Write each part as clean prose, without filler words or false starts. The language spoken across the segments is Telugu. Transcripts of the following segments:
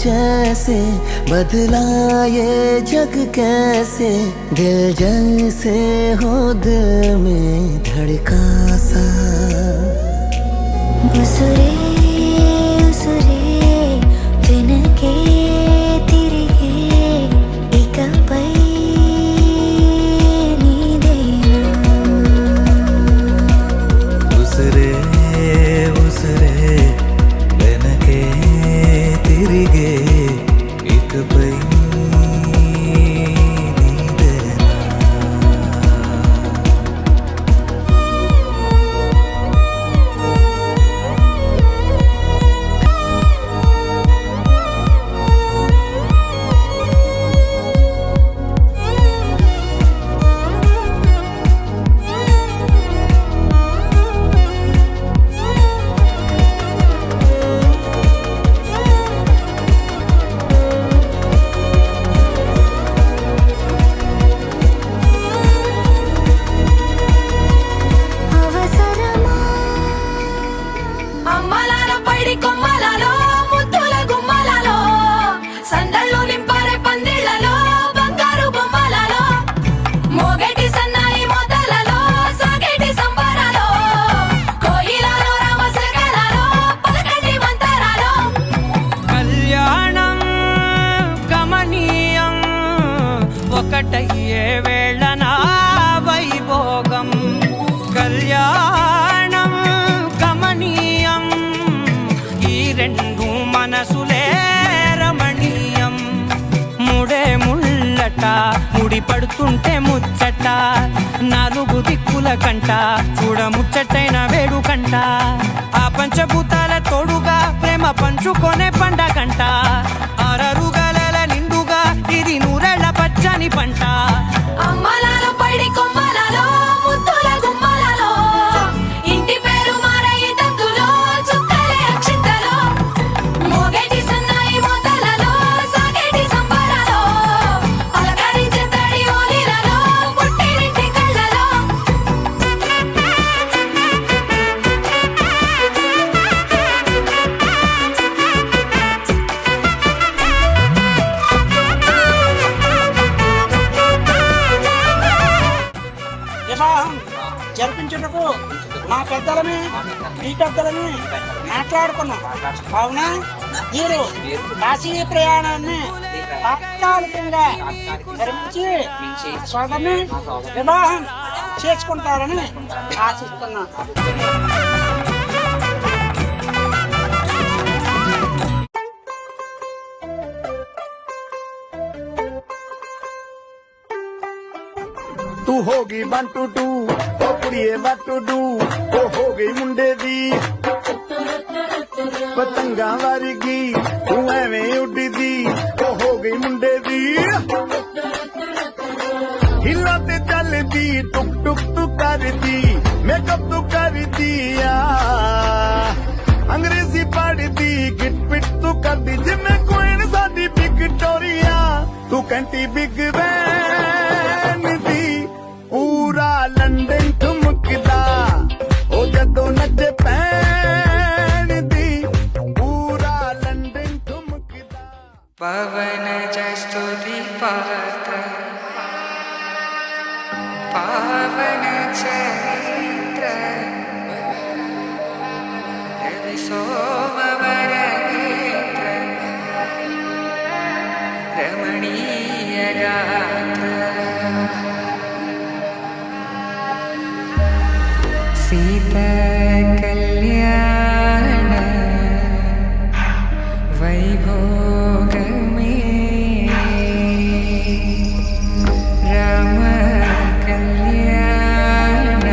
जैसे बदला ये जग कैसे, दिल जैसे हो दिल में धड़का सा। उसूरे उसूरे వెనకే తిరిగే ఇకపై నీదేనా. ఉసరే ఉసరే వెనకే తిరిగే ఇకపై ఒకటయ్యే వేళనా వైభోగం. కళ్యాణం గమనీయం, ఈ రెండు మనసులే రమణీయం. ముడే ముళ్ళట ముడి పడుతుంటే ముచ్చట, నాలుగు దిక్కుల కంట చూడ ముచ్చటైన వేడుకంట. ఆ పంచభూతాల తోడుగా ప్రేమ పంచుకొనే పండగంట. అరరుగల నిండుగా ఇది నూరెళ్ళ పచ్చని పంట. అమ్మలాలో పడి కొమ్మలలో ముద్దుల గుమ్మలలో, ఇంటి పేరు మారయి తందులో చుక్కలే అక్షింతలో, మోగేటి సన్నాయి మోతలలో సాగేటి సంబరాలో, అలకరించే తడి ఓలిలలో పుట్టినింటి కళ్ళలో. వివాహం జరిపించుటకు మా పెద్దలని మీ పెద్దలని మాట్లాడుకున్నాం. అవునా, మీరు కాశీ ప్రయాణాన్ని తాత్కాలికంగా విరమించి సోదరుని వివాహం చేసుకుంటారని ఆశిస్తున్నాను. तू होगी 1 2 2 ओ कुड़िए what to do, ओ हो गई मुंडे दी पतंगा वर्गी, तू एवें उड़दी, ओ हो गई मुंडे दी. हिला ते चलदी टुक टुक तू करदी, मेकअप तू करदी आ, अंग्रेजी पढ़दी, गिट पिट तू करदी जिम्मे कोइन साडी विक्टोरिया. तू कंटी बिग बैन दी पूरा लंडन ठुमकदा, ओ जदों नचे पैन दी पूरा लंडन ठुमकदा. పవన జస్తుతి పాత్ర పావన చరిత్ర రవి సోమవర నేత్ర రమణీయ గాత్ర. సీతా కళ్యాణ వైభోగమే, రామ కళ్యాణ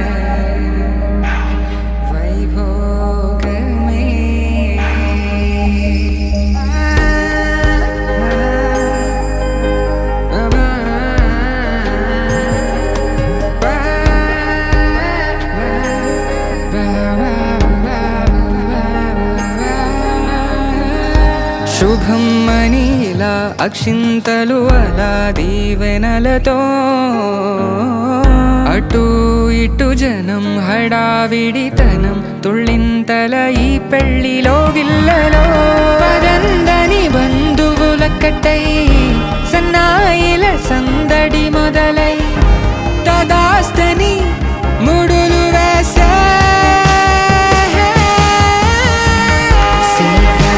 వైభోగమే. శుభం మనీలా అక్షింతలు అలా దీవెనలతో అటు ఇటు జనం హడావిడితనం తుళ్ళింతల ఈ పెళ్లిలో గిల్లలో పదందని బంధువులక్కటై సన్నాయిల సందడి మొదలై తదాస్తని ముడులు వేసే సీతా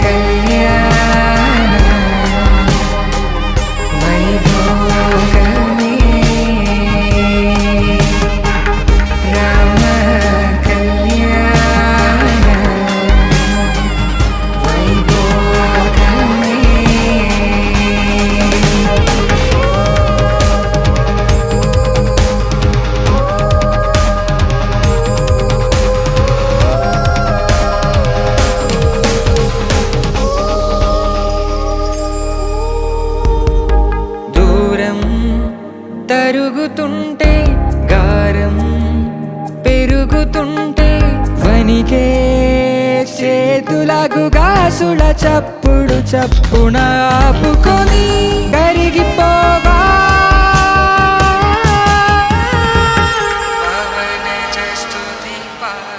కళ్యాణ వైభోగమే రామ కళ్యాణ వైభోగమే. దూరం తరుగుతుంటే గారం పెరుగుతుంటే వనికే చేతులకు గాసుల చప్పుడు చప్పున ఆపుకొని కరిగిపోవా పవన జస్తుతి పాట.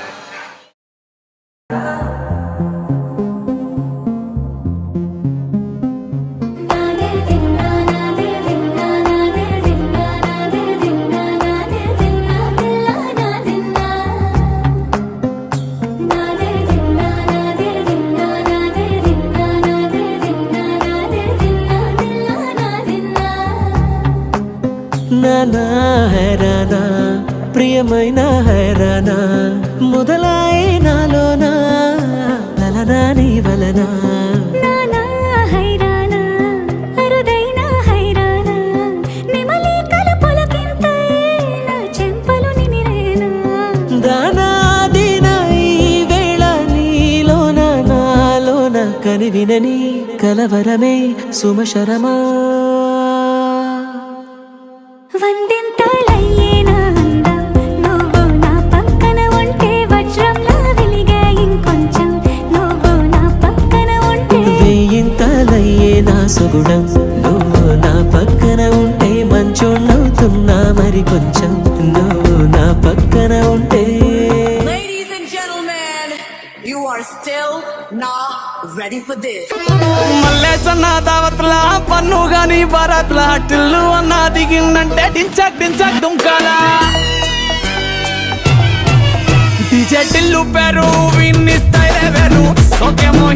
నానా హైరానా ప్రియమైన హైరానా మొదలాయి నాలోనా లలనా నీ వలనా నానా హైరానా అరుదైన హైరానా నెమలి కలుపులకింతై నా చెంపలు నిమిరేనా దానా దినా ఈ వేళ నీలోన నాలోన కనివినని కలవరమే సుమశరమా వందింతలయ్యేనా అందం నువ్వు నా పక్కన ఉంటే వజ్రంలా వెలిగే ఇంకొంచెం నువ్వు నా పక్కన ఉంటే వేయింతలయ్యే నా సుగుణం నువ్వు నా పక్కన ఉంటే మంచోళ్ళవుతున్నా మరి కొంచెం నువ్వు నా పక్కన ఉంటే. Ladies and gentlemen, you are still not ready for this. మల్లేసన్న దావత్ల పన్ను గాని భారత్ల టిల్లు అన్న దిగిందంటే డించక్ డించక్ దుంకాలా డీజే టిల్లు పేరు విన్నిస్తాయి వేరు సోకేమో